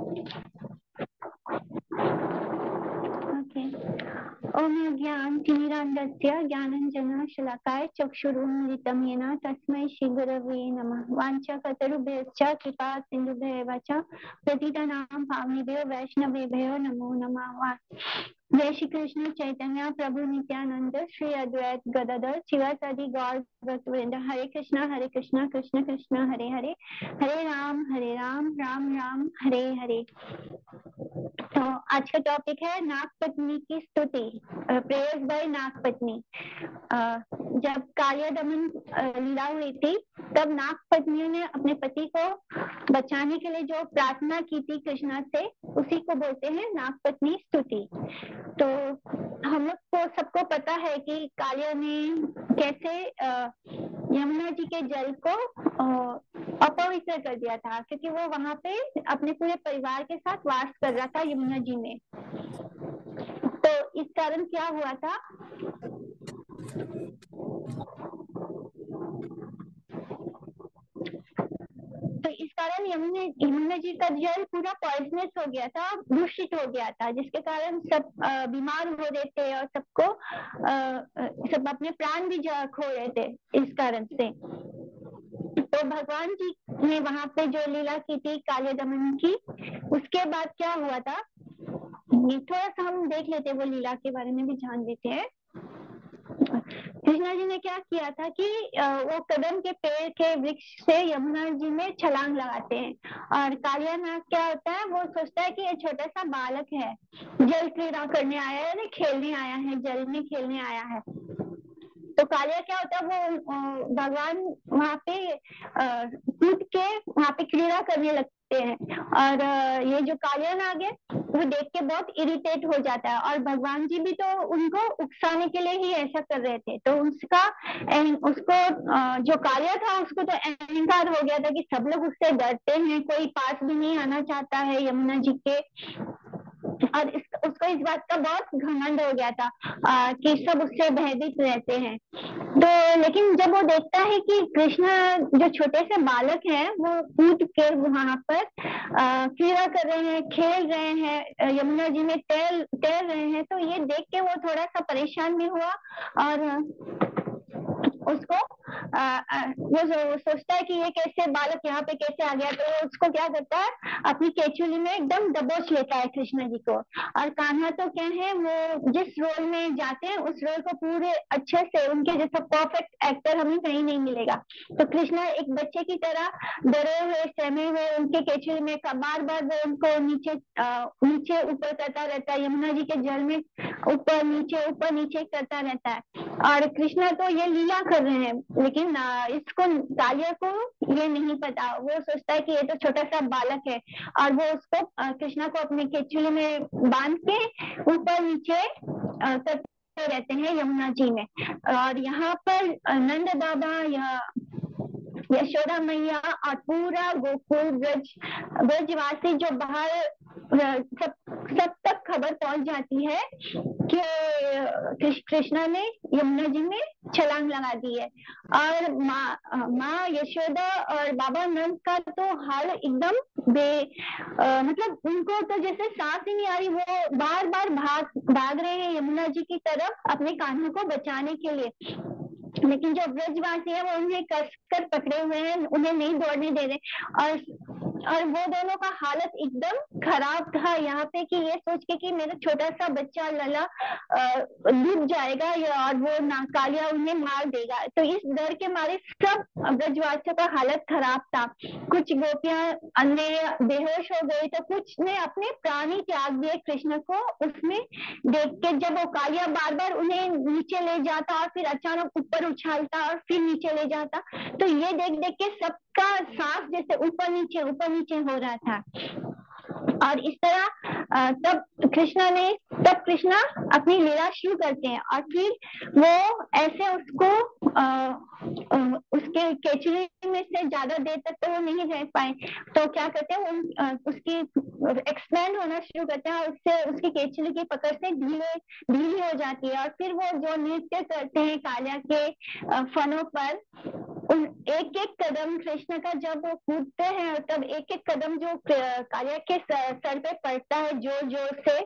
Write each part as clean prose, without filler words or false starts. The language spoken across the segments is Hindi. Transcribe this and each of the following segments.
ओके। ओम ज्ञानतिमिरान्धस्य ज्ञानाञ्जनशलाकाय चक्षुरुन्मिलितं येन तस्मै श्रीगुरवे नमः। वाञ्छाकल्पतरुभ्यश्च कृपा सिन्धुभ्येव च पतितानां पावनेभ्यो वैष्णवेभ्यो नमो नमः। जय श्री कृष्ण चैतन्य प्रभु नित्यानंद श्री अद्वैत गदाधर शिवासादि गौर भक्तवृंद। हरे कृष्ण कृष्ण कृष्ण हरे हरे, हरे राम राम राम हरे हरे। तो आज का टॉपिक है नागपत्नी की स्तुति, प्रेयर्स बाय नागपत्नी। जब कालिया दमन लीला हुई थी तब नागपत्नी ने अपने पति को बचाने के लिए जो प्रार्थना की थी कृष्णा से, उसी को बोलते हैं नागपत्नी स्तुति। तो हम लोग को सबको पता है कि कालिया ने कैसे यमुना जी के जल को अपवित्र कर दिया था, क्योंकि वो वहां पे अपने पूरे परिवार के साथ वास कर रहा था यमुना जी में। तो इस कारण क्या हुआ था, तो इस कारण यमुना जी का जल पूरा पॉइजनस हो गया था, दूषित हो गया था, जिसके कारण सब बीमार हो रहे थे और सबको सब अपने प्राण भी खो रहे थे इस कारण से। तो भगवान जी ने वहां पे जो लीला की थी कालिया दमन की, उसके बाद क्या हुआ था थोड़ा सा हम देख लेते हैं, वो लीला के बारे में भी जान लेते हैं। कृष्णा जी ने क्या किया था कि वो कदम के पेड़ के वृक्ष से यमुना जी में छलांग लगाते हैं, और कालिया नाग क्या होता है, वो सोचता है कि ये छोटा सा बालक है, जल क्रीड़ा करने आया है, खेलने आया है, जल में खेलने आया है। तो कालिया क्या होता है, वो भगवान वहाँ पे कूद के वहाँ पे क्रीड़ा करने लगते हैं, और ये जो कालिया नाग है वो देख के बहुत इरिटेट हो जाता है, और भगवान जी भी तो उनको उकसाने के लिए ही ऐसा कर रहे थे। तो उसको जो कालिया था उसको तो अहंकार हो गया था कि सब लोग उससे डरते हैं, कोई पास भी नहीं आना चाहता है यमुना जी के, और उसको इस बात का बहुत घमंड हो गया था कि सब उससे भयभीत रहते हैं। तो लेकिन जब वो देखता है कि कृष्ण जो छोटे से बालक हैं वो कूद के वहां पर क्रीड़ा कर रहे हैं, खेल रहे हैं, यमुना जी में तैर रहे हैं, तो ये देख के वो थोड़ा सा परेशान भी हुआ, और उसको वो सोचता है कि ये कैसे बालक यहाँ पे कैसे आ गया। तो उसको क्या करता है, अपनी केचुली में एकदम दबोच लेता है कृष्ण जी को। और कान्हा तो क्या है, वो जिस रोल में जाते हैं उस रोल को पूरे अच्छे से, उनके जैसा परफेक्ट एक्टर हमें कहीं नहीं मिलेगा। तो कृष्ण एक बच्चे की तरह डरे हुए, सहमे हुए उनके केचुली में बार बार वो उनको नीचे ऊपर करता रहता है, यमुना जी के जल में ऊपर नीचे करता रहता है। और कृष्ण तो ये लीला कर रहे हैं, लेकिन इसको कालिया को ये नहीं पता, वो सोचता है कि ये तो छोटा सा बालक है, और वो उसको कृष्ण को अपने केचुली में बांध के ऊपर नीचे करते रहते हैं यमुना जी में। और यहाँ पर नंद बाबा या यशोदा मैया और पूरा गोकुल ब्रजवासी जो बाहर सब तक खबर पहुंच जाती है कि कृष्णा ने यमुना जी में छलांग लगा दी है। और माँ यशोदा और बाबा नंद का तो हाल एकदम मतलब उनको तो जैसे सांस ही नहीं आ रही, वो बार बार भाग रहे हैं यमुना जी की तरफ अपने कान्हा को बचाने के लिए। लेकिन जो ब्रजवासी है वो उन्हें कसकर पकड़े हुए हैं, उन्हें नहीं दौड़ने दे रहे। और वो दोनों का हालत एकदम खराब था यहाँ पे, कि ये सोच के कि मेरा छोटा सा बच्चा लला डूब जाएगा और वो कालिया उन्हें मार देगा। तो इस डर के मारे सब ब्रजवासियों का हालत खराब था। कुछ गोपियां अन्य बेहोश हो गई, तो कुछ ने अपने प्राण ही त्याग दिए कृष्ण को उसमें देख के। जब वो कालिया बार बार उन्हें नीचे ले जाता और फिर अचानक ऊपर उछालता और फिर नीचे ले जाता, तो ये देख देख के सबका सांस जैसे ऊपर नीचे हो रहा था। और इस तरह तब कृष्णा अपनी लीला शुरू करते हैं, और फिर वो ऐसे उसको उसके केचुली में से ज्यादा देर तक तो वो नहीं रह पाए, तो क्या करते हैं उसकी एक्सपेंड होना शुरू करते हैं और उससे उसकी केचुली की पकड़ से ढीली हो जाती है। और फिर वो जो नृत्य करते हैं कालिया के फनों पर, उन एक एक कदम कृष्ण का जब वो कूदते हैं तब एक एक कदम जो कालिया के सर पे पड़ता है जोर जोर से,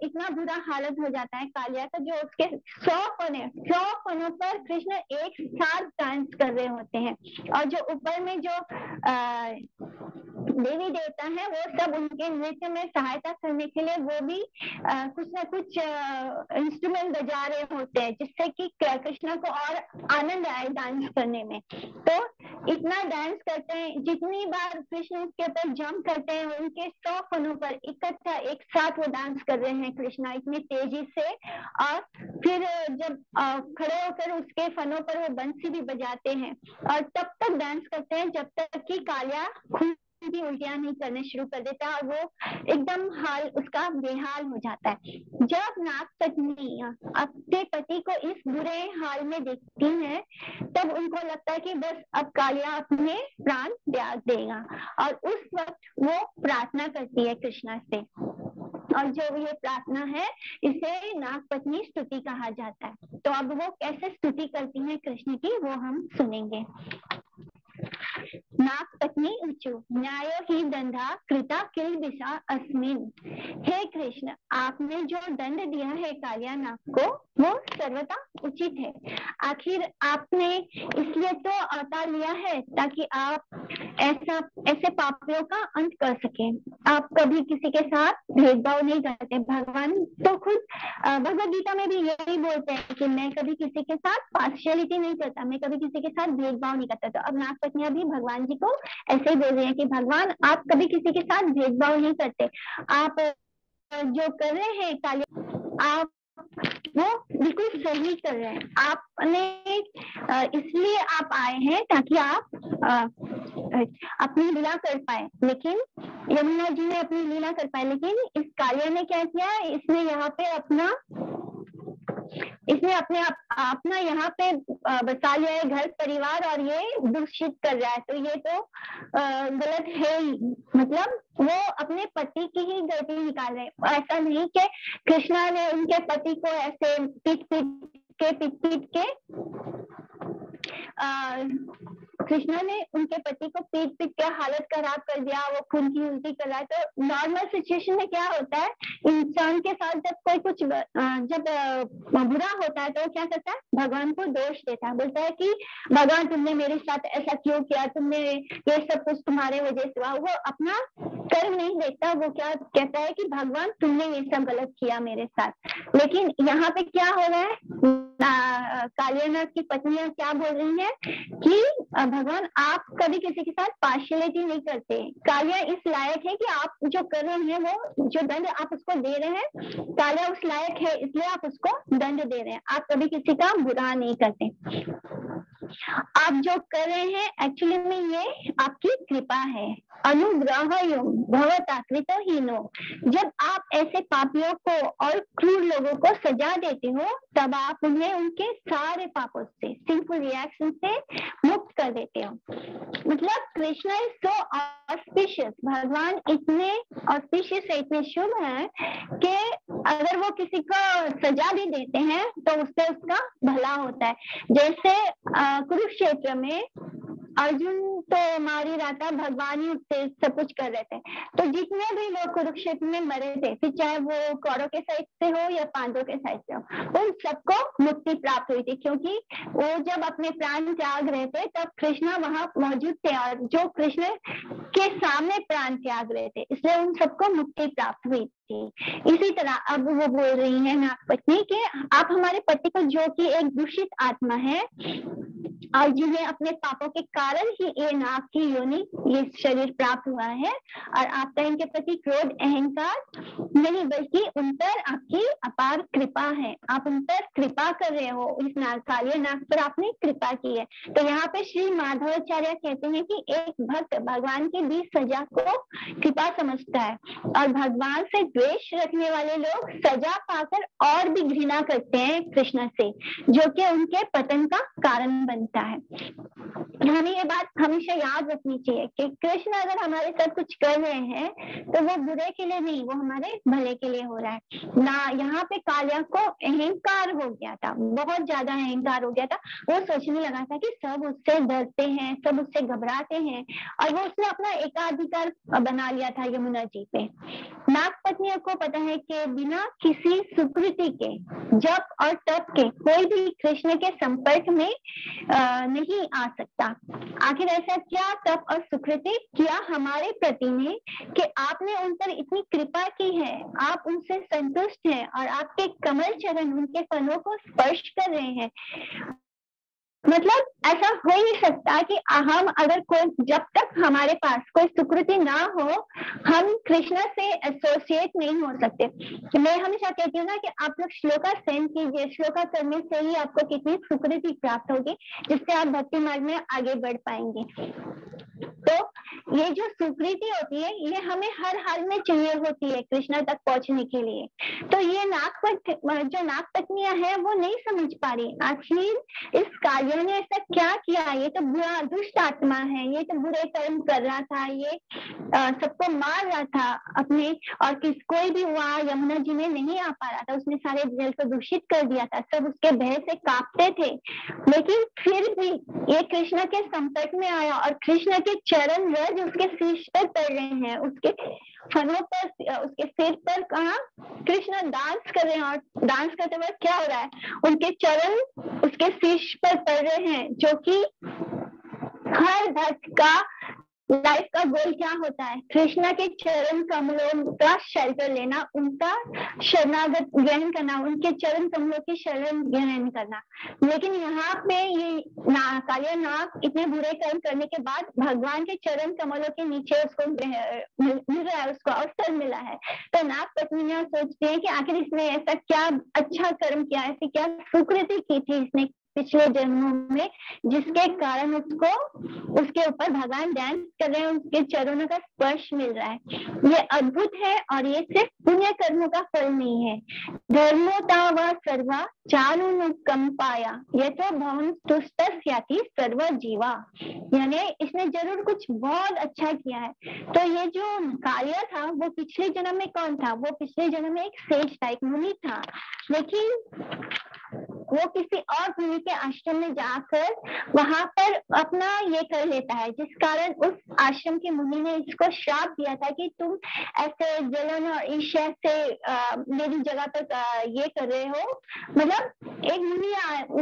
इतना बुरा हालत हो जाता है कालिया का। जो उसके 100 फनों पर कृष्ण एक साथ डांस कर रहे होते हैं, और जो ऊपर में जो देवी देवता है वो सब उनके नृत्य में सहायता करने के लिए वो भी कुछ ना कुछ इंस्ट्रूमेंट बजा रहे होते हैं, जिससे कि कृष्ण को और आनंद आए डांस करने में। तो इतना डांस करते हैं, जितनी बार कृष्ण के ऊपर जंप करते हैं, उनके 100 फनों पर इकट्ठा एक साथ वो डांस कर रहे हैं कृष्णा इतनी तेजी से। और फिर जब खड़े होकर उसके फनों पर वो बंसी भी बजाते हैं, और तब तक डांस करते हैं जब तक कि कालिया खुद भी उल्टियां नहीं करने शुरू कर देता, और वो एकदम हाल उसका बेहाल हो जाता है। जब नाग पत्नी अपने पति को इस बुरे हाल में देखती है, तब उनको लगता है कि बस अब कालिया अपने प्राण त्याग देगा, और उस वक्त वो प्रार्थना करती है कृष्णा से। और जो ये प्रार्थना है इसे नाग पत्नी स्तुति कहा जाता है। तो अब वो कैसे स्तुति करती है कृष्ण की वो हम सुनेंगे। नाग पत्नी ऊचु न्यायो ही दंडा कृता किल दिशा अस्मिन। हे कृष्ण, आपने जो दंड दिया है कालिया नाग को वो सर्वथा उचित है। आखिर आपने इसलिए तो अवतार लिया है ताकि आप ऐसे पापियों का अंत कर सके। आप कभी किसी के साथ भेदभाव नहीं करते। भगवान तो खुद भगवद गीता में भी यही बोलते हैं कि मैं कभी किसी के साथ पार्शियलिटी नहीं करता, मैं कभी किसी के साथ भेदभाव नहीं करता। तो अब नाग पत्नियां भी भगवान जी को ऐसे ही बोल रही है कि भगवान आप कभी किसी के साथ भेदभाव नहीं करते। आप जो कर रहे हैं काली, आप वो बिल्कुल सही कर रहे हैं। आपने इसलिए आप आए हैं ताकि आप अपनी लीला कर पाए। लेकिन यमुना जी ने अपनी लीला कर पाए, लेकिन इस कालिया ने क्या किया, इसने यहाँ पे इसने अपना यहाँ पे बसा लिया है घर परिवार, और ये दूषित कर रहा है। तो ये तो गलत है ही। मतलब वो अपने पति की ही गलती निकाल रहे हैं। ऐसा नहीं कि कृष्णा ने उनके पति को ऐसे पीट पीट के कृष्णा ने उनके पति को पीट के हालत खराब कर दिया, वो खून की उल्टी कर रहा है। तो नॉर्मल सिचुएशन में क्या होता है, इंसान के साथ जब कोई कुछ जब बुरा होता है तो क्या करता है, भगवान को दोष देता है, बोलता है कि भगवान तुमने मेरे साथ ऐसा क्यों किया, तुमने ये सब कुछ तुम्हारे वजह से हुआ। वो अपना कर्म नहीं देखता, वो क्या कहता है कि भगवान तुमने ये सब गलत किया मेरे साथ। लेकिन यहाँ पे क्या हो रहा है, कालियानाथ की पत्नियां क्या बोल रही हैं कि भगवान आप कभी किसी के साथ पार्शियलिटी नहीं करते। कालिया इस लायक है कि आप जो कर रहे हैं, वो जो दंड आप उसको दे रहे हैं, कालिया उस लायक है इसलिए आप उसको दंड दे रहे हैं। आप कभी किसी का बुरा नहीं करते। आप जो कर रहे हैं एक्चुअली में ये आपकी कृपा है। अनुग्रह भवता कृतहीनो। जब आप ऐसे पापियों को और क्रूर लोगों को सजा देते हो, तब आप उन्हें उनके सारे पापों से, सिंपल रिएक्शन से मुक्त कर देते हो। मतलब कृष्ण इज सो ऑस्पिशियस, भगवान इतने ऑस्पिशियस है, इतने शुभ है कि अगर वो किसी को सजा भी देते हैं तो उससे उसका भला होता है। जैसे कुरुक्षेत्र में अर्जुन तो मार ही रहा था, भगवान ही उससे सब कुछ कर रहे थे। तो जितने भी लोग कुरुक्षेत्र में मरे थे, फिर चाहे वो कौरव के साइड से हो या पांडवों के साइड से हो, उन सबको मुक्ति प्राप्त हुई थी, क्योंकि वो जब अपने प्राण त्याग रहे थे तब कृष्णा वहां मौजूद थे, और जो कृष्ण के सामने प्राण त्याग रहे थे, इसलिए उन सबको मुक्ति प्राप्त हुई थी। इसी तरह अब वो बोल रही है नागपत्नी कि आप हमारे पति को, जो कि एक दूषित आत्मा है और जिन्हें अपने पापों के कारण ही ये नाग की योनि, ये शरीर प्राप्त हुआ है, और आपका इनके प्रति क्रोध अहंकार नहीं बल्कि उन पर आपकी अपार कृपा है। आप उन पर कृपा कर रहे हो, इस कालिया नाग पर आपने कृपा की है। तो यहाँ पे श्री माधवाचार्य कहते हैं कि एक भक्त भगवान की दी सजा को कृपा समझता है, और भगवान से द्वेष रखने वाले लोग सजा पाकर और भी घृणा करते हैं कृष्ण से, जो कि उनके पतन का कारण बनता होता है। हमें ये बात हमेशा याद रखनी चाहिए कि कृष्ण अगर हमारे साथ कुछ कर रहे हैं तो वो बुरे के लिए नहीं, वो हमारे भले के लिए हो रहा है ना। यहाँ पे कालिया को अहंकार हो गया था, बहुत ज्यादा अहंकार हो गया था। वो सोचने लगा था कि सब उससे डरते हैं, सब उससे घबराते हैं, और वो उसने अपना एकाधिकार बना लिया था यमुना जी पे। नाग पत्नियों को पता है कि बिना किसी सुकृति के, जप और तप के कोई भी कृष्ण के संपर्क में नहीं आ सकता। आखिर ऐसा क्या तप और सुकृति किया हमारे प्रति ने कि आपने उन पर इतनी कृपा की है, आप उनसे संतुष्ट हैं और आपके कमल चरण उनके फलों को स्पर्श कर रहे हैं। मतलब ऐसा हो ही सकता कि हम अगर कोई, जब तक हमारे पास कोई सुकृति ना हो, हम कृष्ण से एसोसिएट नहीं हो सकते। मैं हमेशा कहती हूँ ना कि आप लोग श्लोका सेंड कीजिए, श्लोका करने से ही आपको कितनी सुकृति प्राप्त होगी, जिससे आप भक्ति मार्ग में आगे बढ़ पाएंगे। तो ये जो सुकृति होती है, ये हमें हर हाल में चाहिए होती है कृष्ण तक पहुंचने के लिए। तो ये जो नाग पत्नियां हैं वो नहीं समझ पा रही आखिर इस कालिया ने ऐसा क्या किया। ये तो बुरा दुष्ट आत्मा है, ये तो बुरे कर्म कर रहा था, ये सबको मार रहा था अपने, और कोई भी वहाँ यमुना जी में नहीं आ पा रहा था। उसने सारे जल को दूषित कर दिया था, सब उसके भय से कांपते थे। लेकिन फिर भी ये कृष्ण के संपर्क में आया और कृष्ण के चरण रज उसके शीश पर पड़ रहे हैं, उसके फनों पर, उसके सिर पर कहा कृष्ण डांस कर रहे हैं। और डांस करते वक्त क्या हो रहा है, उनके चरण उसके शीश पर पड़ रहे हैं, जो कि हर भक्त का लाइफ का गोल क्या होता है, कृष्णा के चरण कमलों का शेल्टर लेना, उनका शरणागत ग्रहण करना, उनके चरण कमलों की शरण ग्रहण करना। लेकिन यहाँ पे ये कालिया नाग इतने बुरे कर्म करने के बाद भगवान के चरण कमलों के नीचे उसको मिल रहा है, उसको अवसर मिला है। तो नाग पत्नियां सोचती है कि आखिर इसने ऐसा क्या अच्छा कर्म किया, ऐसी क्या सुकृति की थी इसने पिछले जन्मों में, जिसके कारण उसको उसके ऊपर भगवान डांस कर रहे हैं, उसके चरणों का स्पर्श मिल रहा है। ये अद्भुत है और ये सिर्फ पुण्य कर्मों का फल नहीं है। धर्मोता व सर्वा चारु कम पाया, ये तो भवन तुष्टस्याति सर्व जीवा, यानी इसने जरूर कुछ बहुत अच्छा किया है। तो ये जो कालिया था वो पिछले जन्म में कौन था, वो पिछले जन्म में एक सेज था, एक मुनि था। लेकिन वो किसी और मुनि के आश्रम में जाकर वहां पर अपना ये कर लेता है, जिस कारण उस आश्रम के मुनि ने इसको श्राप दिया था कि तुम ऐसे जलन और ईर्ष्या से मेरी जगह पर ये कर रहे हो। मतलब एक मुनि,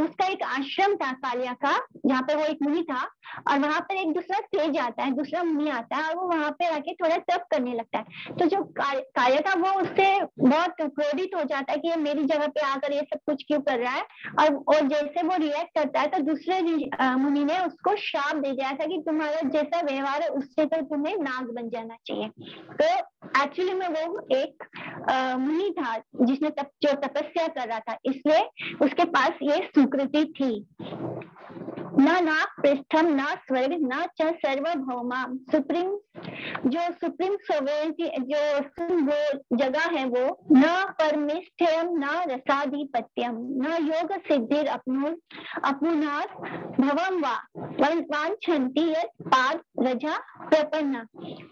उसका एक आश्रम था कालिया का, जहाँ पे वो एक मुनि था, और वहां पर एक दूसरा सेज आता है, दूसरा मुनि आता है, और वो वहां पे आके थोड़ा तप करने लगता है। तो जो कालिया था वो उससे बहुत क्रोधित हो जाता है कि ये मेरी जगह पे आकर ये सब कुछ क्यों कर रहा है। और जैसे वो रिएक्ट करता है तो दूसरे मुनि ने उसको श्राप दे दिया था कि तुम्हारा जैसा व्यवहार है उससे तो तुम्हें नाग बन जाना चाहिए। तो एक्चुअली में वो एक मुनि था जिसने जो तपस्या कर रहा था, इसलिए उसके पास ये सुकृति थी। न नाग पृष्ठम, न स्वर्ग, न च सर्वभौमा, सुप्रीम जो सुप्रीम सोवेरिटी, जो वो जगह है, वो न परमेष्ठयम, न रसाधिपत्यम, न योग सिद्धिर अपनुनाथ भवम वांछन्ति यत् पाद रजा प्रपन्ना।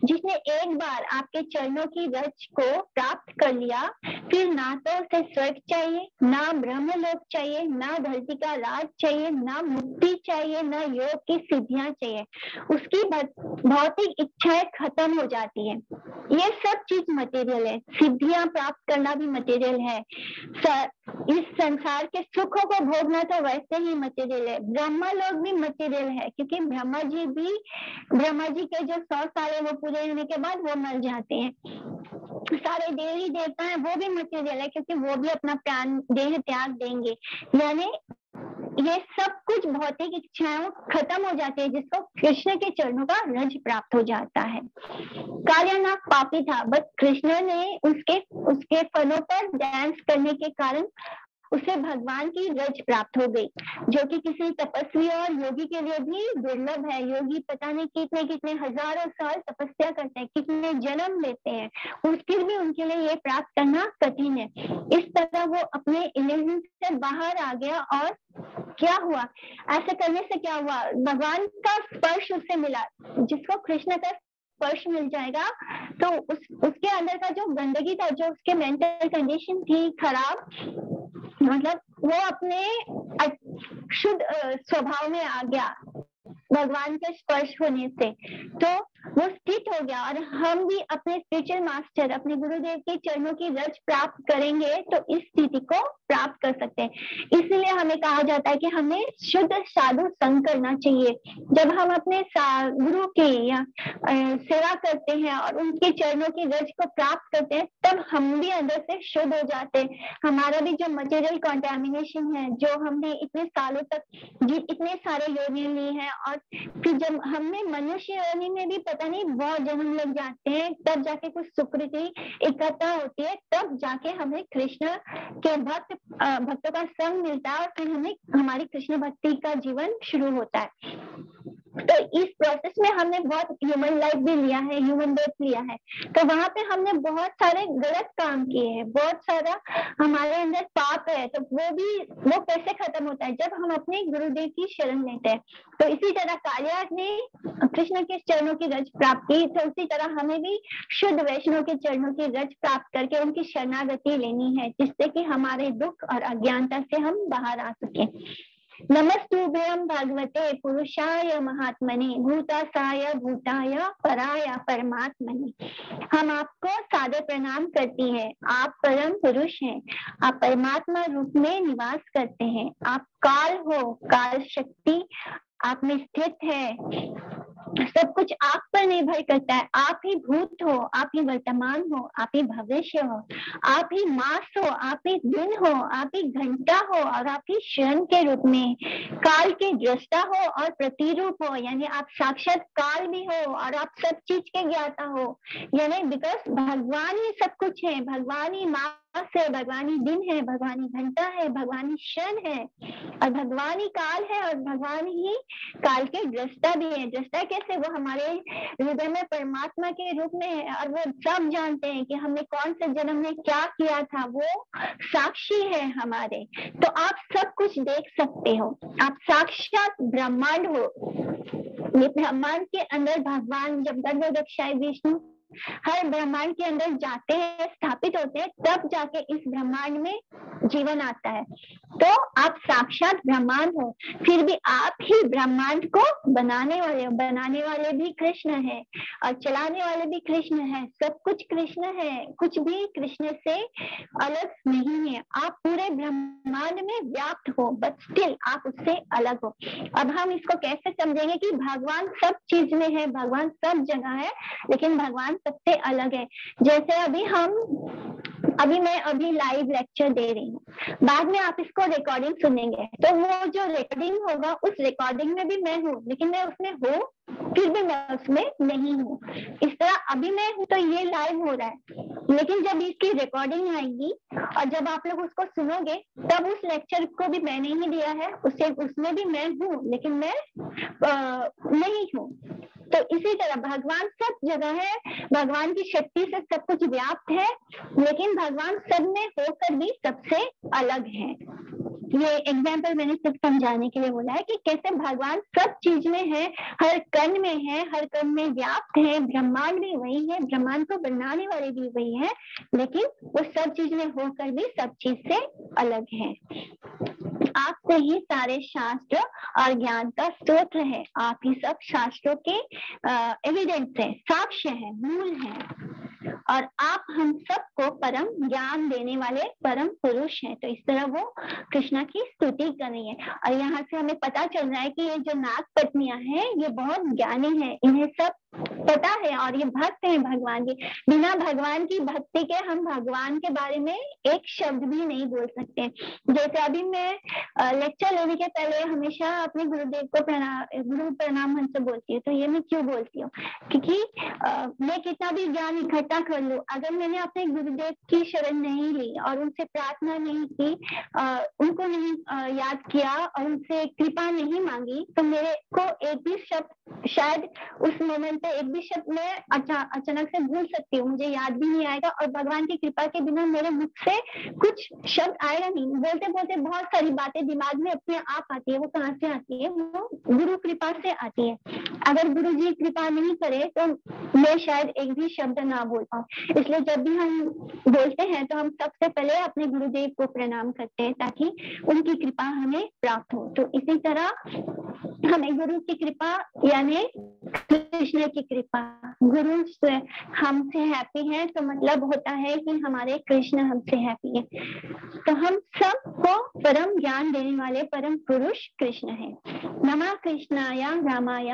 जिसने एक बार आपके चरणों की रज को प्राप्त कर लिया, फिर ना तो उसे स्वर्ग चाहिए, ना ब्रह्मलोक चाहिए, ना धरती का राज चाहिए, ना मुक्ति चाहिए, ना योग की सिद्धियां चाहिए। उसकी भौतिक इच्छाएं खत्म हो जाती है। ये सब चीज मटेरियल है, सिद्धियां प्राप्त करना भी मटेरियल है, इस संसार के सुखों को भोगना तो वैसे ही मटेरियल है। ब्रह्मा लोग भी मटेरियल है, क्योंकि ब्रह्मा जी के जो 100 साल है वो पूरे होने के बाद वो मर जाते हैं। सारे देवी देवता है वो भी मटेरियल है, क्योंकि वो भी अपना प्राण देह त्याग देंगे। यानी ये सब कुछ भौतिक इच्छाएं खत्म हो जाती है, जिसको कृष्ण के चरणों का रज प्राप्त हो जाता है। कालिया नाग पापी था, बस कृष्ण ने उसके फलों पर डांस करने के कारण उसे भगवान की रज प्राप्त हो गई, जो कि किसी तपस्वी और योगी के लिए भी दुर्लभ है। योगी पता नहीं कितने कितने हजारों साल तपस्या करते हैं, कितने जन्म लेते हैं, फिर भी उनके लिए ये प्राप्त करना कठिन है। इस तरह वो अपने इल्यूजन से बाहर आ गया। और क्या हुआ, ऐसे करने से क्या हुआ, भगवान का स्पर्श उसे मिला। जिसको कृष्ण का स्पर्श मिल जाएगा तो उसके अंदर का जो गंदगी था, जो उसके मेंटल कंडीशन थी खराब, मतलब वो अपने शुद्ध स्वभाव में आ गया भगवान के स्पर्श होने से। तो वो स्थित हो गया। और हम भी अपने स्पिरिचुअल मास्टर, अपने गुरुदेव के चरणों की रज प्राप्त करेंगे तो इस स्थिति को प्राप्त कर सकते हैं। इसलिए हमें कहा जाता है कि हमें शुद्ध साधु संग करना चाहिए। जब हम अपने गुरु की या सेवा करते हैं और उनके चरणों की रज को प्राप्त करते हैं, तब हम भी अंदर से शुद्ध हो जाते हैं। हमारा भी जो मटेरियल कॉन्टेमिनेशन है, जो हमने इतने सालों तक इतने सारे योनि ली हैं, और फिर जब हमने मनुष्य योनि में भी पता नहीं बहुत जन्म लग जाते हैं, तब जाके कुछ सुकृति इकट्ठा होती है, तब जाके हमें कृष्ण के भक्तों का संग मिलता है, और फिर हमें हमारी कृष्ण भक्ति का जीवन शुरू होता है। तो इस प्रोसेस में हमने बहुत ह्यूमन लाइफ भी लिया है, ह्यूमन बर्थ लिया है, तो वहां पे हमने बहुत सारे गलत काम किए हैं, बहुत सारा हमारे अंदर पाप है। तो वो कैसे खत्म होता है, जब हम अपने गुरुदेव की शरण लेते हैं। तो इसी तरह कालिया ने कृष्ण के चरणों की रज प्राप्त की, तो उसी तरह हमें भी शुद्ध वैष्णव के चरणों की रज प्राप्त करके उनकी शरणागति लेनी है, जिससे कि हमारे दुख और अज्ञानता से हम बाहर आ सके। नमस्तुभ्यं भगवते पुरुषाय महात्मने भूतासाय भूताय पराय परमात्मने। हम आपको सादर प्रणाम करती है। आप परम पुरुष हैं, आप परमात्मा रूप में निवास करते हैं। आप काल हो, काल शक्ति आप में स्थित है। सब कुछ आप पर निर्भर करता है। आप ही भूत हो, आप ही वर्तमान हो, आप ही भविष्य हो, आप ही मास हो, आप ही दिन हो, आप ही घंटा हो, और आप ही क्षण के रूप में काल के दृष्टा हो और प्रतिरूप हो। यानी आप साक्षात काल भी हो और आप सब चीज के ज्ञाता हो। यानी बिकॉज भगवान ही सब कुछ है, भगवान ही मास है, भगवान ही दिन है, भगवान ही घंटा है, भगवान ही क्षण है, और भगवान ही काल है, और भगवान ही काल के दृष्टा भी है। दृष्टा कैसे, वो हमारे हृदय में परमात्मा के रूप में है, और वो सब जानते हैं कि हमने कौन से जन्म में क्या किया था। वो साक्षी है हमारे। तो आप सब कुछ देख सकते हो, आप साक्षात ब्रह्मांड हो। ये ब्रह्मांड के अंदर भगवान जब गर्भवृक्षाय विष्णु हर ब्रह्मांड के अंदर जाते हैं, स्थापित होते हैं, तब जाके इस ब्रह्मांड में जीवन आता है। तो आप साक्षात ब्रह्मांड हो, फिर भी आप ही ब्रह्मांड को बनाने वाले हो। बनाने वाले भी कृष्ण है और चलाने वाले भी कृष्ण है। सब कुछ कृष्ण है, कुछ भी कृष्ण से अलग नहीं है। आप पूरे ब्रह्मांड में व्याप्त हो, बट स्टिल आप उससे अलग हो। अब हम इसको कैसे समझेंगे कि भगवान सब चीज में है, भगवान सब जगह है, लेकिन भगवान सबसे अलग है। जैसे अभी मैं लाइव लेक्चर दे रही हूँ, बाद में आप इसको रिकॉर्डिंग सुनेंगे, तो वो जो रिकॉर्डिंग होगा उस रिकॉर्डिंग में भी मैं हूँ, लेकिन मैं उसमें हूँ, फिर भी मैं उसमें नहीं हूँ। इस तरह अभी मैं हूँ तो ये लाइव हो रहा है, लेकिन जब इसकी रिकॉर्डिंग आएगी और जब आप लोग उसको सुनोगे, तब उस लेक्चर को भी मैंने ही दिया है, उसमें भी मैं हूँ, लेकिन मैं नहीं हूँ। तो इसी तरह भगवान सब जगह है, भगवान की शक्ति से सब कुछ व्याप्त है, लेकिन भगवान सब में होकर भी सबसे अलग है। ये एग्जाम्पल मैंने सिर्फ समझाने के लिए बोला है कि कैसे भगवान सब चीज में है, हर कण में है, हर कण में व्याप्त है। ब्रह्मांड भी वही है, ब्रह्मांड को बनाने वाले भी वही है, लेकिन वो सब चीज में होकर भी सब चीज से अलग है। आपसे ही सारे शास्त्र और ज्ञान का स्रोत है। आप ही सब शास्त्रों के एविडेंस है, साक्ष्य है, मूल है, और आप हम सबको परम ज्ञान देने वाले परम पुरुष हैं। तो इस तरह वो कृष्णा की स्तुति कर रही है। और यहाँ से हमें पता चल रहा है कि ये जो नाग पत्नियां हैं, ये बहुत ज्ञानी है, इन्हें सब पता है और ये भक्त हैं भगवान के। बिना भगवान की भक्ति के हम भगवान के बारे में एक शब्द भी नहीं बोल सकते। जैसे अभी मैं लेक्चर लेने के पहले हमेशा अपने गुरुदेव को गुरु प्रणाम मन से बोलती हूँ। तो ये मैं क्यों बोलती हूँ, क्योंकि मैं कितना भी ज्ञान इकट्ठा कर लूँ, अगर मैंने अपने गुरुदेव की शरण नहीं ली और उनसे प्रार्थना नहीं की, उनको नहीं याद किया और उनसे कृपा नहीं मांगी, तो मेरे को एक भी शब्द शायद उस मोमेंट पे एक भी शब्द मैं अचानक से भूल सकती हूँ, मुझे याद भी नहीं आएगा। और भगवान की कृपा के बिना मेरे मुख से कुछ शब्द आएगा नहीं। बोलते बोलते बहुत सारी बातें दिमाग में अपने आप आती है। वो कहाँ से आती है? वो गुरु कृपा से आती है। अगर गुरु जी कृपा नहीं करे तो मैं शायद एक भी शब्द ना बोल पाऊँ। इसलिए जब भी हम बोलते हैं तो हम सबसे पहले अपने गुरुदेव को प्रणाम करते हैं ताकि उनकी कृपा हमें प्राप्त हो। तो इसी तरह हमें गुरु की कृपा यानी कृष्ण की कृपा, गुरु से हमसे हैप्पी है तो मतलब होता है कि हमारे कृष्ण हमसे हैप्पी है। तो हम सबको परम ज्ञान देने वाले परम पुरुष कृष्ण है। नमः कृष्णाय रामाय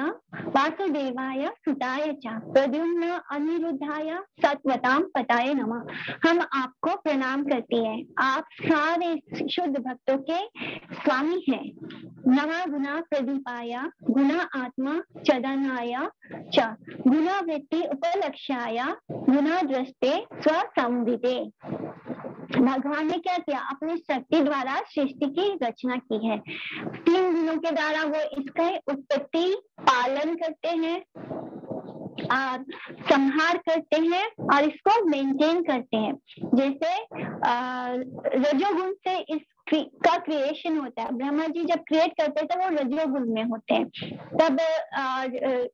वासुदेवाय सुताय च प्रद्युम्न अनिरुद्धाय सत्वतां पताय नमः। हम आपको प्रणाम करते हैं, आप सारे शुद्ध भक्तों के स्वामी हैं। नमः गुणा प्रदीपाय गुणा आत्मा चदनाय च गुणवृत्ति उपलक्ष्याय गुणा दृष्टे स्वसंविदे। भगवान ने क्या किया? अपनी शक्ति द्वारा सृष्टि की रचना की है। 3 गुणों के द्वारा वो इसका उत्पत्ति पालन करते हैं और संहार करते हैं और इसको मेंटेन करते हैं। जैसे रजोगुण से इस का क्रिएशन होता है। ब्रह्मा जी जब क्रिएट करते हैं तो वो रजोगुण में होते हैं, तब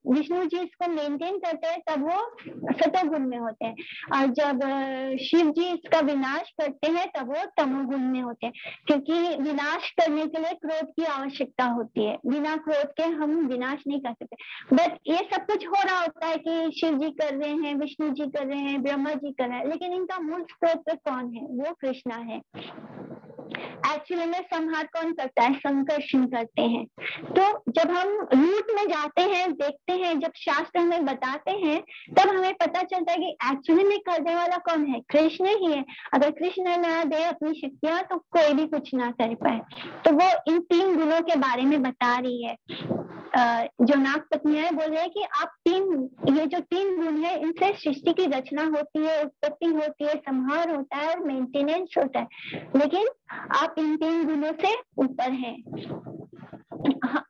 विष्णु जी इसको मेंटेन करते हैं तब वो सतोगुण में होते हैं, और जब शिव जी इसका विनाश करते हैं तब वो तमोगुण में होते हैं। क्योंकि विनाश करने के लिए क्रोध की आवश्यकता होती है, बिना क्रोध के हम विनाश नहीं कर सकते। बट ये सब कुछ हो रहा होता है कि शिव जी कर रहे हैं, विष्णु जी कर रहे हैं, ब्रह्मा जी कर रहे हैं, लेकिन इनका मूल स्रोत कौन है? वो कृष्णा है। एक्चुअली में संहार कौन करता है? संकर्षण करते हैं। तो जब हम रूट में जाते हैं, देखते हैं, जब शास्त्र हमें बताते हैं तब हमें पता चलता है कि एक्चुअली में करने वाला कौन है? कृष्ण ही है। अगर कृष्ण ना दे अपनी शक्तियां तो कोई भी कुछ ना कर पाए। तो वो इन 3 गुणों के बारे में बता रही है। जो नागपत्नियां बोल रहे हैं कि आप ये जो 3 गुण है इनसे सृष्टि की रचना होती है, उत्पत्ति होती है, संहार होता है और मेंटेनेंस होता है, लेकिन आप इन 3 गुणों से ऊपर हैं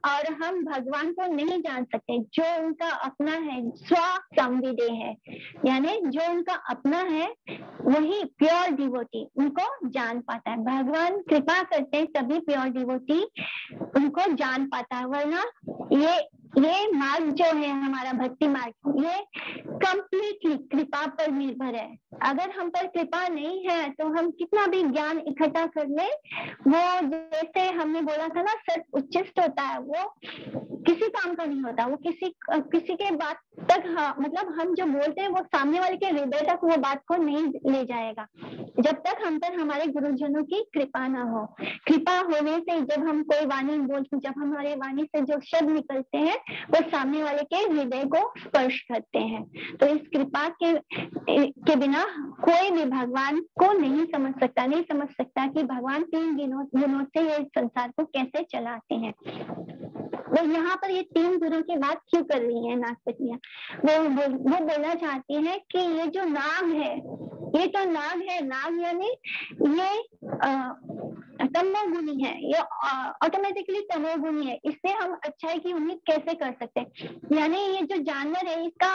और हम भगवान को नहीं जान सकते। जो उनका अपना है स्वसंविदे है, यानी जो उनका अपना है वही प्योर डिवोटी उनको जान पाता है। भगवान कृपा करते हैं तभी प्योर डिवोटी उनको जान पाता है, वरना ये मार्ग जो है हमारा भक्ति मार्ग, ये कंप्लीटली कृपा पर निर्भर है। अगर हम पर कृपा नहीं है तो हम कितना भी ज्ञान इकट्ठा कर ले, वो जैसे हमने बोला था ना, सत्य उच्चिष्ट होता है, वो किसी काम का नहीं होता। वो किसी के बात तक, हाँ, मतलब हम जो बोलते हैं वो सामने वाले के हृदय तक वो बात को नहीं ले जाएगा जब तक हम पर हमारे गुरुजनों की कृपा ना हो। कृपा होने से जब हम कोई वाणी बोलते, जब हमारे वाणी से जो शब्द निकलते हैं वो सामने वाले के हृदय को स्पर्श करते हैं। तो इस कृपा के बिना कोई भी भगवान को नहीं समझ सकता कि भगवान 3 गुणों से ये संसार को कैसे चलाते हैं। वो यहाँ पर ये 3 गुणों की बात क्यों कर रही है नागपत्नियां? वो बोलना चाहती है कि ये जो नाग है, ये तो नाग है, नाग यानी ये तमोगुणी है, ये ऑटोमेटिकली तमोगुणी है। इससे हम अच्छाई की उम्मीद कैसे कर सकते हैं? यानी ये जो जानवर है इसका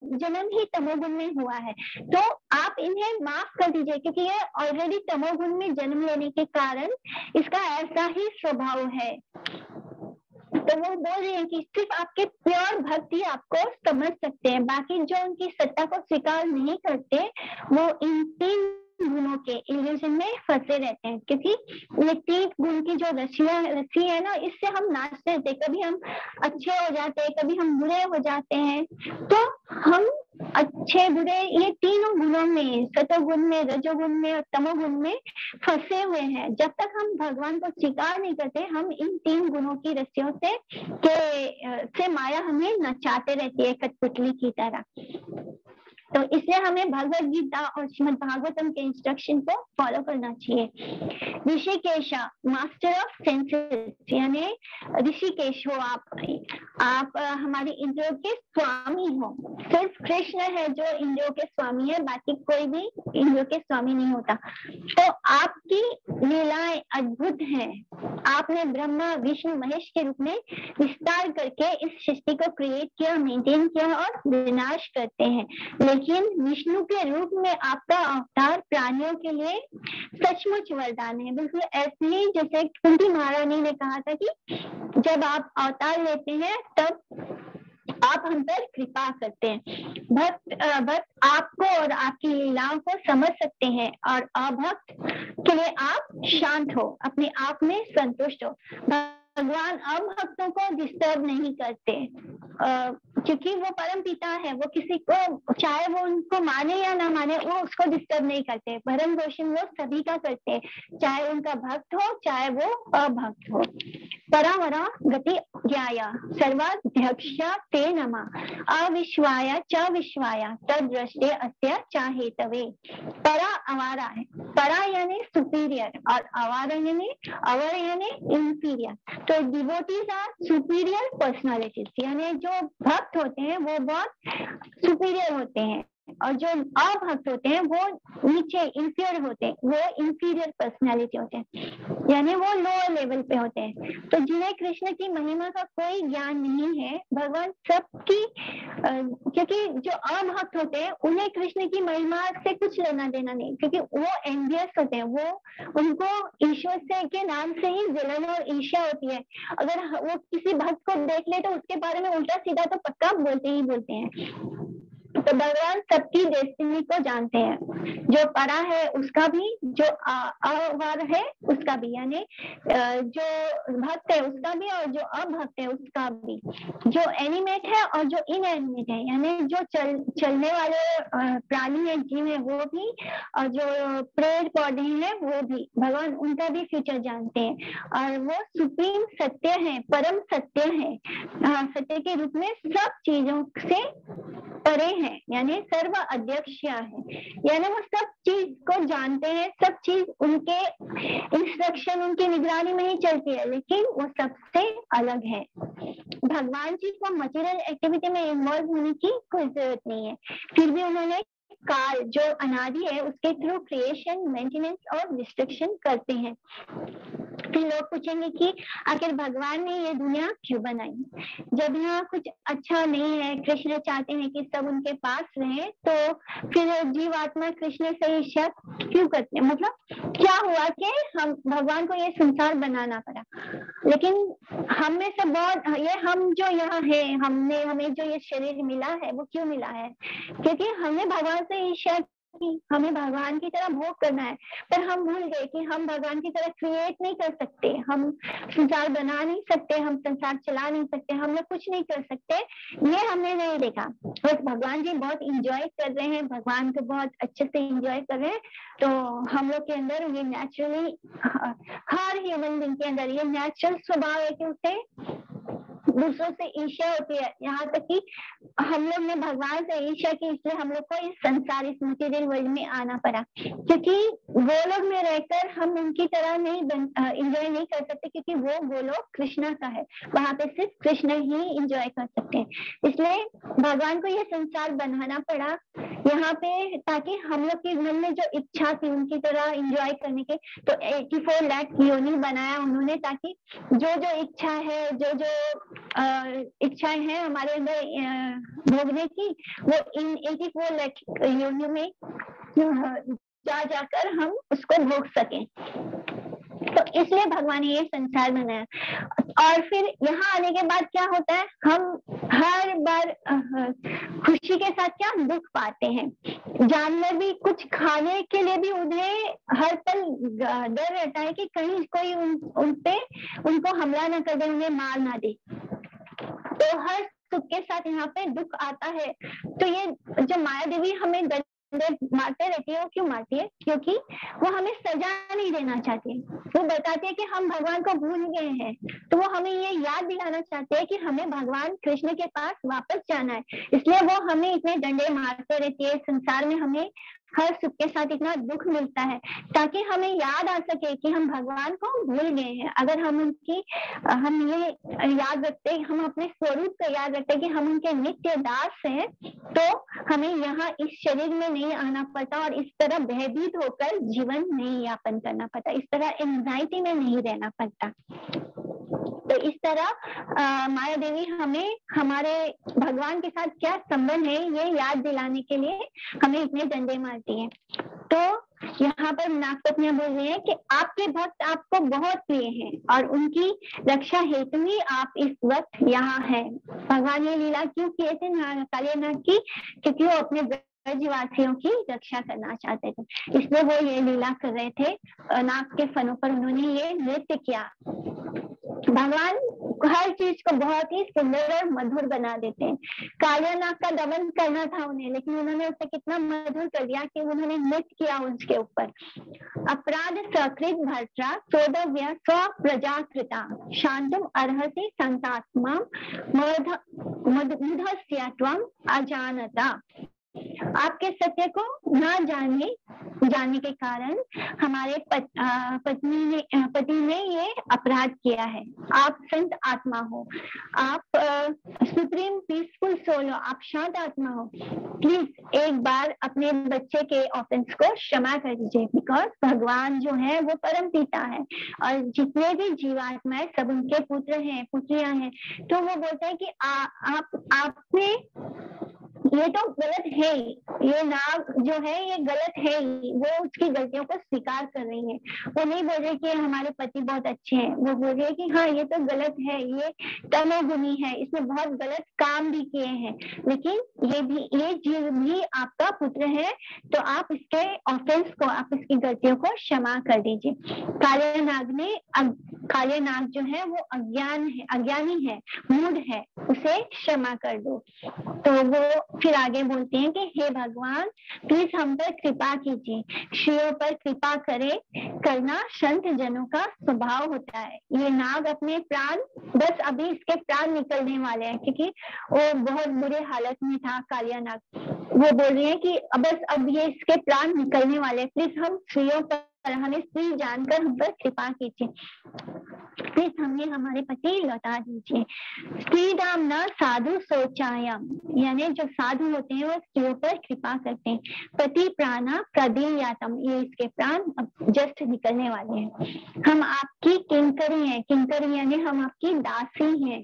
जन्म ही तमोगुण में हुआ है, तो आप इन्हें माफ कर दीजिए क्योंकि ये ऑलरेडी तमोगुण में जन्म लेने के कारण इसका ऐसा ही स्वभाव है। तो वो बोल रही है कि सिर्फ आपके प्योर भक्ति आपको समझ सकते हैं, बाकी जो उनकी सत्ता को स्वीकार नहीं करते वो इन 3 गुणों के इल्यूजन में फंसे रहते हैं, क्योंकि ये 3 गुण की जो रस्सी है ना, इससे हम नाचते रहते, कभी हम अच्छे हो जाते हैं, कभी हम बुरे हो जाते हैं। तो हम अच्छे बुरे ये तीनों गुणों में, सतोगुण में, रजोगुण में और तमोगुण में फंसे हुए हैं। जब तक हम भगवान को स्वीकार नहीं करते, हम इन 3 गुणों की रस्सियों से माया हमें नचाते रहती है कठपुतली की तरह। तो इसलिए हमें भगवत गीता और श्रीमद् भागवतम के इंस्ट्रक्शन को फॉलो करना चाहिए। ऋषिकेश, मास्टर ऑफ सेंसेस, यानी ऋषिकेश हो आप हमारी इंद्रियों के स्वामी हो। सिर्फ कृष्ण है जो इंद्रियों के स्वामी है, बाकी कोई भी इंद्रियों के स्वामी नहीं होता। तो आपकी लीलाएं अद्भुत हैं। आपने ब्रह्मा विष्णु महेश के रूप में विस्तार करके इस सृष्टि को क्रिएट किया, मेंटेन किया और विनाश करते हैं। लेकिन विष्णु के रूप में आपका अवतार प्राणियों के लिए सचमुच वरदान है। बिल्कुल ऐसे ही जैसे कुंती महारानी ने कहा था कि जब आप अवतार लेते हैं तब आप हम पर कृपा करते हैं। भक्त आपको और आपकी लीलाओं को समझ सकते हैं, और अभक्त के लिए आप शांत हो, अपने आप में संतुष्ट हो। भगवान अभक्तों को डिस्टर्ब नहीं करते, क्योंकि वो परम पिता है। वो किसी को, चाहे वो उनको माने या ना माने, वो उसको डिस्टर्ब नहीं करते। भरण पोषण वो सभी का करते हैं, चाहे उनका भक्त हो चाहे वो अभक्त हो। परावरा गति ज्ञाया सर्वाध्यक्षा ते नमः अविश्वाया च विश्वाया तद्दृष्टे अस्य चाहेतवे। परा अवारा है, परा यानी सुपीरियर और अवारा यानी अवर यानी इंफीरियर। तो डिवोटीज आर सुपीरियर पर्सनालिटीज, यानी जो भक्त होते हैं वो बहुत सुपीरियर होते हैं, और जो अभक्त होते हैं वो नीचे इंफीरियर होते हैं, वो इंफीरियर पर्सनालिटी होते हैं, यानी वो लोअर लेवल पे होते हैं। तो जिन्हें कृष्ण की महिमा का कोई ज्ञान नहीं है, भगवान सबकी क्योंकि जो अभक्त होते हैं उन्हें कृष्ण की महिमा से कुछ लेना देना नहीं, क्योंकि वो एनवियस होते हैं। वो उनको ईश्वर से के नाम से ही जलन और ईर्ष्या होती है। अगर वो किसी भक्त को देख ले तो उसके बारे में उल्टा सीधा तो पक्का बोलते ही बोलते हैं। तो भगवान सबकी डेस्टिनी को जानते हैं, जो परा है उसका भी, जो अवार है उसका भी, यानी जो भक्त है उसका भी और जो अभक्त है उसका भी, जो एनिमेट है और जो इनएनिमेट है, यानी जो चलने वाले प्राणी है, जीव है वो भी, और जो पेड़ पौधे हैं वो भी, भगवान उनका भी फ्यूचर जानते हैं। और वो सुप्रीम सत्य है, परम सत्य है, सत्य के रूप में सब चीजों से परे है, यानी सर्व अध्यक्ष है, यानी वो सब चीज को जानते हैं। सब चीज उनके इंस्ट्रक्शन, उनकी निगरानी में ही चलती है, लेकिन वो सबसे अलग है। भगवान जी को मटेरियल एक्टिविटी में इन्वॉल्व होने की कोई जरूरत नहीं है, फिर भी उन्होंने काल जो अनादि है उसके थ्रू क्रिएशन, मेंटेनेंस और डिस्ट्रक्शन करते हैं। फिर लोग पूछेंगे कि आखिर भगवान ने ये दुनिया क्यों बनाई? जब यहाँ कुछ अच्छा नहीं है, कृष्ण चाहते हैं कि सब उनके पास रहे, तो फिर जीवात्मा कृष्ण से ईर्ष्या क्यों करते हैं? मतलब क्या हुआ कि हम भगवान को ये संसार बनाना पड़ा? लेकिन हम में से बहुत, ये हम जो यहाँ है, हमें जो ये शरीर मिला है वो क्यों मिला है? क्योंकि हमने भगवान से ईर्ष्या की, हमें भगवान की तरह भोग करना है, पर हम भूल गए कि हम भगवान की तरह क्रिएट नहीं कर सकते, हम संसार बना नहीं सकते, हम संसार चला नहीं सकते, हम लोग कुछ नहीं कर सकते। ये हमने नहीं देखा। बस भगवान जी बहुत इंजॉय कर रहे हैं, भगवान को बहुत अच्छे से इंजॉय कर रहे हैं। तो हम लोग के अंदर ये नेचुरली, हर ह्यूमन बीइंग के अंदर ये नेचुरल स्वभाव है कि उसे दूसरों से ईर्ष्या होती है। यहाँ तक कि हम लोग ने भगवान से ईर्ष्या की, इसलिए हम लोग को इस संसार, इस मटेरियल वर्ल्ड में आना पड़ा, क्योंकि गोलोक में रहकर हम उनकी तरह नहीं एंजॉय नहीं कर सकते, क्योंकि वो गोलोक कृष्णा का है, वहां पे सिर्फ कृष्ण ही एंजॉय कर सकते हैं। इसलिए भगवान को ये संसार बनाना पड़ा यहाँ पे, ताकि हम लोग के मन में जो इच्छा थी उनकी तरह एंजॉय करने के, तो 84 लाख योनि बनाया उन्होंने, ताकि जो जो इच्छा है, जो जो इच्छाएं हैं हमारे अंदर भोगने की, वो इन 84 लाख योनियों में जा जाकर हम उसको भोग सकें। तो इसलिए भगवान ने ये संसार बनाया। और फिर यहाँ आने के बाद क्या होता है, हम हर बार खुशी के साथ क्या दुख पाते हैं। जानवर भी कुछ खाने के लिए भी उन्हें हर पल डर रहता है कि कहीं कोई उनको हमला न कर दे, उन्हें मार ना दे। तो हर सुख के साथ यहाँ पे दुख आता है। तो ये जो माया देवी हमें मारते रहती है, वो क्यों मारती है? क्योंकि वो हमें सजा नहीं देना चाहती है। वो बताती है कि हम भगवान को भूल गए हैं, तो वो हमें ये याद दिलाना चाहते हैं कि हमें भगवान कृष्ण के पास वापस जाना है। इसलिए वो हमें इतने डंडे मारते रहती है। संसार में हमें हर सुख के साथ इतना दुख मिलता है, ताकि हमें याद आ सके कि हम भगवान को भूल गए हैं। अगर हम ये याद रखते, हम अपने स्वरूप को याद रखते कि हम उनके नित्य दास हैं, तो हमें यहाँ इस शरीर में नहीं आना पड़ता और इस तरह भयभीत होकर जीवन नहीं यापन करना पड़ता, इस तरह एंजाइटी में नहीं रहना पड़ता। तो इस तरह माया देवी हमें हमारे भगवान के साथ क्या संबंध है ये याद दिलाने के लिए हमें इतने डंडे मारती है। तो यहाँ पर नागपत्नियां बोल रही है कि आपके भक्त आपको बहुत प्रिय हैं और उनकी रक्षा हेतु ही आप इस वक्त यहाँ हैं। भगवान ये लीला क्यों किए थे कालिया नाग की? क्योंकि वो अपने ब्रजवासियों की रक्षा करना चाहते थे, इसलिए वो ये लीला कर रहे थे। नाग के फनों पर उन्होंने ये नृत्य किया। भगवान हर चीज को बहुत ही सुंदर और मधुर बना देते हैं। कालिया नाग का दमन करना था उन्हें, लेकिन उन्होंने उसे कितना मधुर कर दिया कि उन्होंने नृत्य किया उसके ऊपर। अपराध सकृत भर्त्रा सोदव्य स्व प्रजा कृता शांतुम अर्हसि संतात्मा मुधस्य त्वम अजानता। आपके सत्य को न जानने के कारण हमारे पति ने ये अपराध किया है। आप संत आत्मा हो, आप सुप्रीम पीसफुल सोल हो, आप शांत आत्मा हो। प्लीज एक बार अपने बच्चे के ऑफेंस को क्षमा कर दीजिए, बिकॉज भगवान जो है वो परम पिता है और जितने भी जीवात्माएं सब उनके पुत्र हैं, पुत्रियां हैं। तो वो बोलते हैं कि आपने ये तो गलत है, ये नाग जो है ये गलत है, वो उसकी गलतियों को स्वीकार कर रही है। वो नहीं बोल रहे कि हमारे पति बहुत अच्छे हैं, वो बोल रहे कि हाँ ये तो गलत है, ये तमोगुनी है, इसने बहुत गलत काम भी किए हैं, लेकिन ये जीव भी आपका पुत्र है, तो आप इसके ऑफेंस को, आप इसकी गलतियों को क्षमा कर दीजिए। काले नाग जो है वो अज्ञानी है, मूढ़ है, उसे क्षमा कर दो। तो वो फिर आगे बोलते हैं कि हे भगवान प्लीज हम पर कृपा कीजिए, श्रेयों पर कृपा करना संत जनों का स्वभाव होता है। ये नाग अपने प्राण, बस अभी इसके प्राण निकलने वाले हैं, क्योंकि वो बहुत बुरे हालत में था कालिया नाग। वो बोल रही है कि बस अब ये इसके प्राण निकलने वाले, प्लीज हम श्रेयों पर, हमें स्त्री जानकर हम पर कृपा कीजिए, प्लीज हमें हमारे पति लौटा दीजिए। स्त्री दाम न साधु सोचायम, यानी जो साधु होते हैं वो स्त्रियों पर कृपा करते हैं। पति प्राणा प्रदीयातम, ये इसके प्राण अब जस्ट निकलने वाले हैं। हम आपकी किंकरी हैं, किंकरी यानी हम आपकी दासी हैं।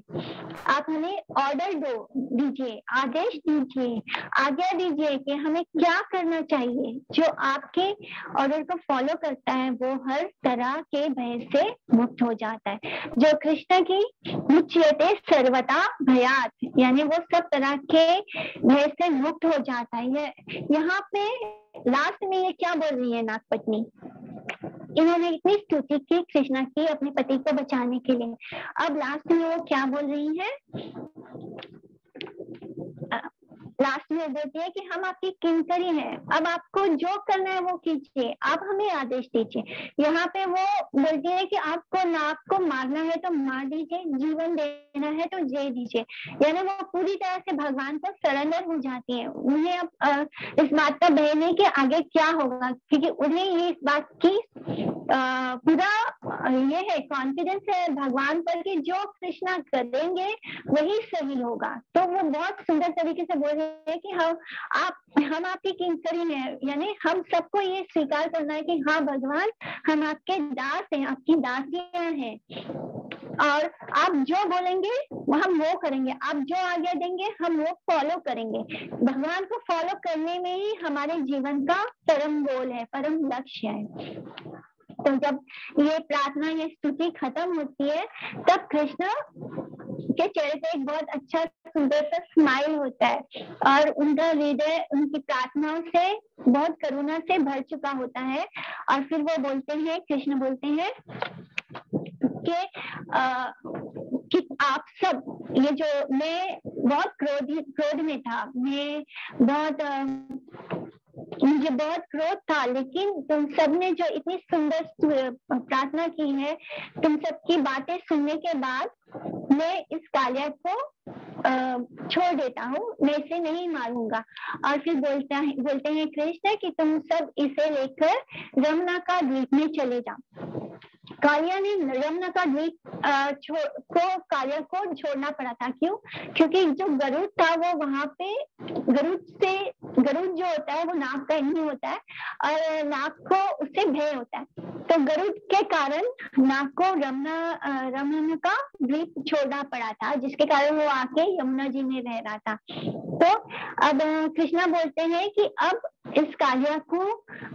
आप हमें ऑर्डर दीजिए, आदेश दीजिए, आज्ञा दीजिए कि हमें क्या करना चाहिए। जो आपके ऑर्डर को फॉलो करता है वो हर तरह के भय से मुक्त हो जाता है। जो कृष्ण की मुच्यते सर्वथा भयात, यानी वो सब तरह के भय से मुक्त हो जाता है। यहाँ पे लास्ट में ये क्या बोल रही है नागपत्नी? इन्होंने इतनी स्तुति की कृष्णा की अपने पति को बचाने के लिए, अब लास्ट में वो क्या बोल रही है? लास्ट में बोलती है कि हम आपकी किंकरी हैं, अब आपको जो करना है वो कीजिए, आप हमें आदेश दीजिए। यहाँ पे वो बोलती है कि आपको नाग को मारना है तो मार दीजिए, जीवन देना है तो दे दीजिए। यानी वो पूरी तरह से भगवान को सरेंडर हो जाती है। उन्हें अब इस बात का भय नहीं कि आगे क्या होगा, क्योंकि उन्हें ये इस बात की पूरा ये है, कॉन्फिडेंस है भगवान पर कि जो कृष्णा करेंगे वही सही होगा। तो वो बहुत सुंदर तरीके से बोल रहे हैं कि हम आपकी किंकरी हैं, यानी हम सबको ये स्वीकार करना है कि हाँ भगवान हम आपके दास हैं, आपकी दासियां हैं, और आप जो बोलेंगे हम वो करेंगे, आप जो आज्ञा देंगे हम वो फॉलो करेंगे। भगवान को फॉलो करने में ही हमारे जीवन का परम गोल है, परम लक्ष्य है। तो जब ये प्रार्थना, ये स्तुति खत्म होती है, तब कृष्ण के चेहरे पे एक बहुत अच्छा सुंदर सा स्माइल होता है और उनका हृदय उनकी प्रार्थनाओं से बहुत करुणा से भर चुका होता है। और फिर वो बोलते हैं, कृष्ण बोलते हैं कि आप सब, ये जो मैं बहुत क्रोध में था, मैं मुझे बहुत क्रोध था, लेकिन तुम सबने जो इतनी सुंदर प्रार्थना की है, तुम सबकी बातें सुनने के बाद मैं इस कालिया को छोड़ देता हूँ, मैं इसे नहीं मारूंगा। और फिर बोलते हैं कृष्ण कि तुम सब इसे लेकर रमना का द्वीप में चले जाओ। कालिया ने रमना का द्वीप कालिया को छोड़ना पड़ा था। क्यों? क्योंकि जो गरुड़ था वो वहां पे, गरुड़ जो होता है वो नाग का ही होता है और नाग को उससे भय होता है, तो गरुड़ के कारण नाग को रमना का द्वीप छोड़ना पड़ा था, जिसके कारण वो आके यमुना जी में रह रहा था। तो अब कृष्णा बोलते हैं कि अब इस कालिया को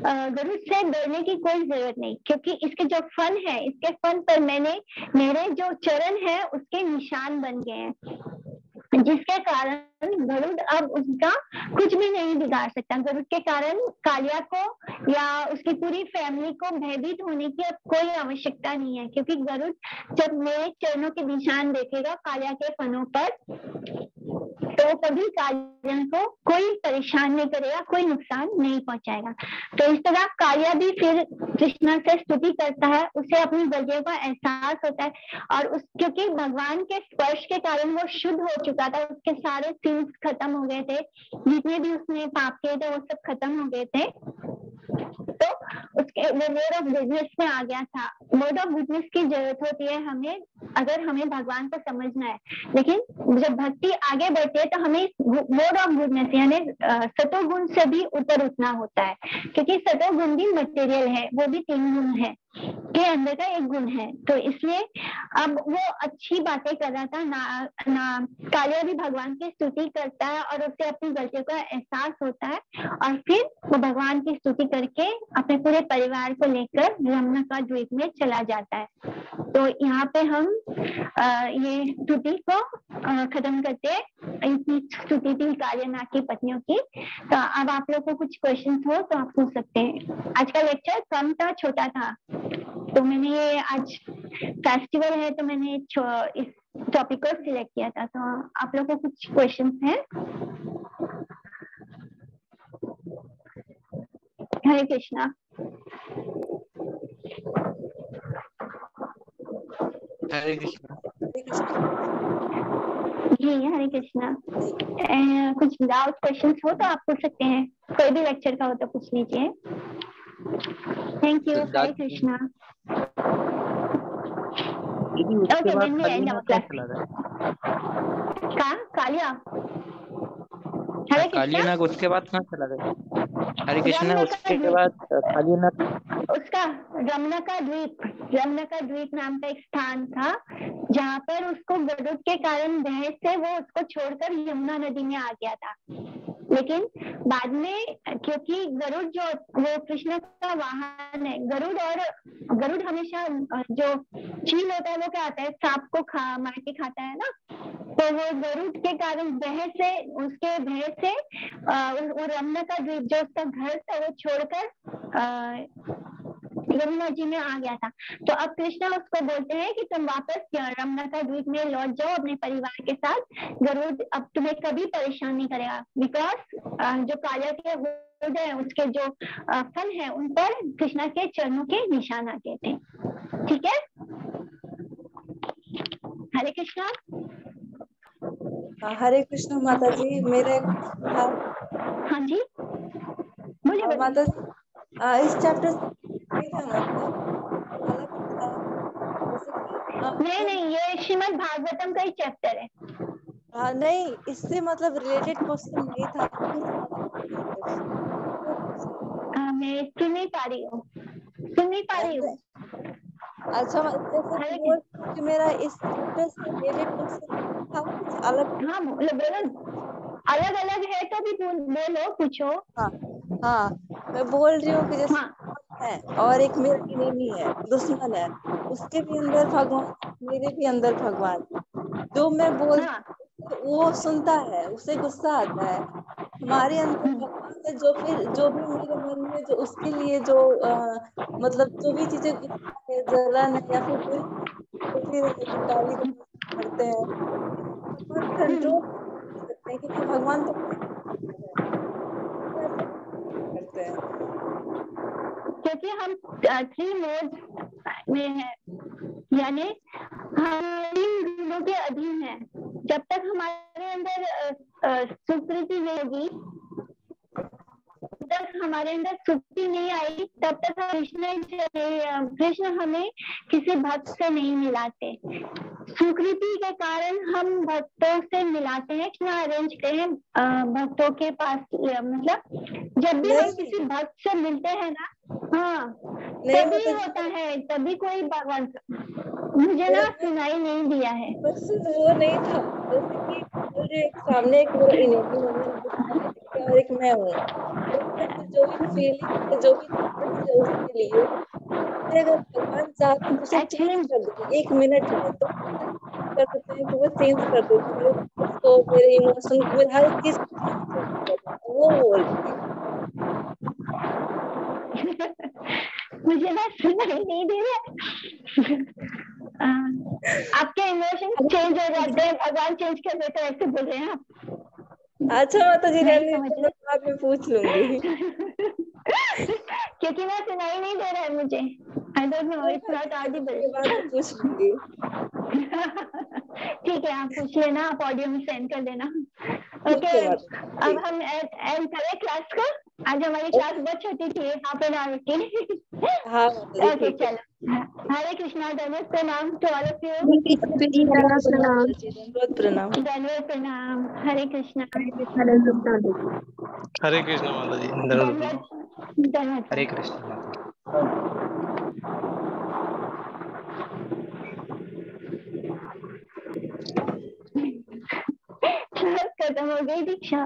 गरुड़ से डरने की कोई जरूरत नहीं, क्योंकि इसके जो फन है, इसके फन पर मेरे जो चरण है उसके निशान बन गए हैं, जिसके कारण गरुड़ अब उसका कुछ भी नहीं बिगाड़ सकता। गरुड़ के कारण कालिया को या उसकी पूरी फैमिली को भयभीत होने की अब कोई आवश्यकता नहीं है, क्योंकि गरुड़ जब मेरे चरणों के निशान देखेगा कालिया के फनों पर, तो कभी कालिया को कोई परेशान नहीं करेगा, कोई नुकसान नहीं पहुंचाएगा। तो इस तरह कालिया भी फिर कृष्ण से स्तुति करता है, उसे अपनी गलतियों का एहसास होता है और क्योंकि भगवान के स्पर्श के कारण वो शुद्ध हो चुका था, उसके सारे सिंस खत्म हो गए थे, जितने भी उसने पाप किए थे वो सब खत्म हो गए थे, तो उसके वो मोड ऑफ गुडनेस में आ गया था। मोड ऑफ गुडनेस की जरूरत होती है हमें, अगर हमें भगवान को समझना है, लेकिन जब भक्ति आगे बढ़ती है तो हमें मोड ऑफ गुडनेस यानी सतोगुण से भी ऊपर उठना होता है, क्योंकि सतोगुण भी मटेरियल है, वो भी 3 गुण है के अंदर का एक गुण है। तो इसलिए अब वो अच्छी बातें कर रहा था ना कालिया भी भगवान की स्तुति करता है और उसे अपनी गलतियों का एहसास होता है और फिर वो भगवान की स्तुति करके अपने पूरे परिवार को लेकर रमना का द्वीप में चला जाता है। तो यहाँ पे हम ये स्तुति को खत्म करते हैं। इनकी स्तुति थी कालिया की पत्नियों की। तो अब आप लोग को कुछ क्वेश्चंस हो तो आप पूछ सकते हैं। आज का लेक्चर कम था, छोटा था, तो मैंने ये आज फेस्टिवल है तो मैंने इस टॉपिक को सिलेक्ट किया था। तो आप लोग को कुछ क्वेश्चंस हैं? हरे कृष्णा। हरे कृष्णा जी हरे कृष्णा। कुछ डाउट क्वेश्चंस हो तो आप पूछ सकते हैं, कोई भी लेक्चर का हो तो पूछ लीजिए। Thank you. हरे कृष्णा। उसके बाद कालिया क्या चला था? कालिया कालिया नाग उसके बाद कहाँ चला गया? हरे कृष्णा। उसके बाद कालिया नाग उसका रमना का द्वीप नाम का एक स्थान था जहाँ पर उसको गरुड़ के कारण भय से वो उसको छोड़कर यमुना नदी में आ गया था। लेकिन बाद में क्योंकि गरुड़ जो वो कृष्ण का वाहन है, गरुड़ हमेशा जो चील होता है वो क्या आता है, सांप को मार के खाता है ना, तो वो गरुड़ के कारण उसके भय से वो रमना का द्वीप जो उसका घर था वो छोड़कर यमुना जी में आ गया था। तो अब कृष्णा उसको बोलते हैं कि तुम वापस रमना का द्वीप में लौट जाओ अपने परिवार के साथ, गरुड़ अब तुम्हें कभी परेशान नहीं करेगा, बिकॉज जो कालिया के गरुड़ है उसके जो फन है उन पर कृष्णा के चरणों के निशान आ गए थे। ठीक है, हरे कृष्णा। हरे कृष्ण माता जी। मेरे हाँ जी बोलिए माता जी, इस चैप्टर मतलब नहीं ये श्रीमद् भागवतम का ही चैप्टर है। नहीं, इससे मतलब रिलेटेड क्वेश्चन नहीं था। मैं सुन नहीं पा रही हूँ। अच्छा, जैसे कि मेरा इस चैप्टर से रिलेटेड क्वेश्चन था कुछ अलग। हाँ अलग अलग है तो भी बोलो, पूछो। हाँ मैं बोल रही हूँ कि जैसे है और एक मेरा इनेमी है, दुश्मन है, उसके भी अंदर भगवान, मेरे भी अंदर भगवान। जो मैं बोलती हाँ हूँ वो सुनता है, उसे गुस्सा आता है। हमारे अंदर भगवान है, जो फिर जो भी मेरे मन में जो उसके लिए जो मतलब जो भी चीजें गुस्सा है, जलन है या फिर बुरी, तो फिर गाली देना करते हैं, भगवान कंट्रोल कर सकते हैं क्योंकि भगवान तो ऐसे करते हैं। क्योंकि हम 3 मोड में है, यानी हम 3 गुणों के अधीन है। जब तक हमारे अंदर सुकृति रहेगी, तक हमारे अंदर सुक्ति नहीं आई, तब तक कृष्ण हमें किसी भक्त से नहीं मिलाते। सुकृति के कारण हम भक्तों से मिलाते हैं, कृष्ण अरेंज करते हैं भक्तों के पास। मतलब जब भी हम किसी भक्त से मिलते हैं ना, हाँ तभी होता है, तभी कोई भगवान। मुझे ना सुनाई नहीं दिया है, बस वो नहीं था, जैसे कि मुझे एक सामने एक मेरा इनेमी है, मेरा दुश्मन है और एक मैं हूँ। मेरे अंदर जो भी फीलिंग है, जो भी थॉट्स है उसके लिए, अगर भगवान चाहते तो उसे चेंज कर देते 1 मिनट में, तो कर देते हैं कि वो चेंज कर देते हैं मेरे थॉट्स को, मेरे इमोशन को, मेरे हर एक चीज को चेंज कर देते हैं। वो बोल रही है। मुझे ना सुनाई नहीं दे रहा। आपके इमोशन चेंज हो जाते हैं, भगवान चेंज कर देते हैं, ऐसे बोल रहे हैं आप? अच्छा माता जी, नहीं रहने समझ दो, मैं बाद में पूछ लूंगी। क्योंकि ना सुनाई नहीं दे रहा है मुझे। I don't know, it's not Audible. मैं बाद में पूछ लूंगी। ठीक है, आप पूछ लेना, आप ऑडियो में सेंड कर देना। ठीक ओके, है माता जी। अब हम एंड करें क्लास को। आज हमारी क्लास बहुत छोटी थी, हाफ एन आवर की। हाँ माता जी, ओके ठीक है। चलो, हरे कृष्णा, धन्यवाद प्रणाम टू ऑल ऑफ यू। धन्यवाद प्रणाम। धन्यवाद प्रणाम, हरे कृष्णा। हरे कृष्ण माता जी, धन्यवाद धन्यवाद। हरे कृष्ण माता जी। खत्म हो गई दीक्षा।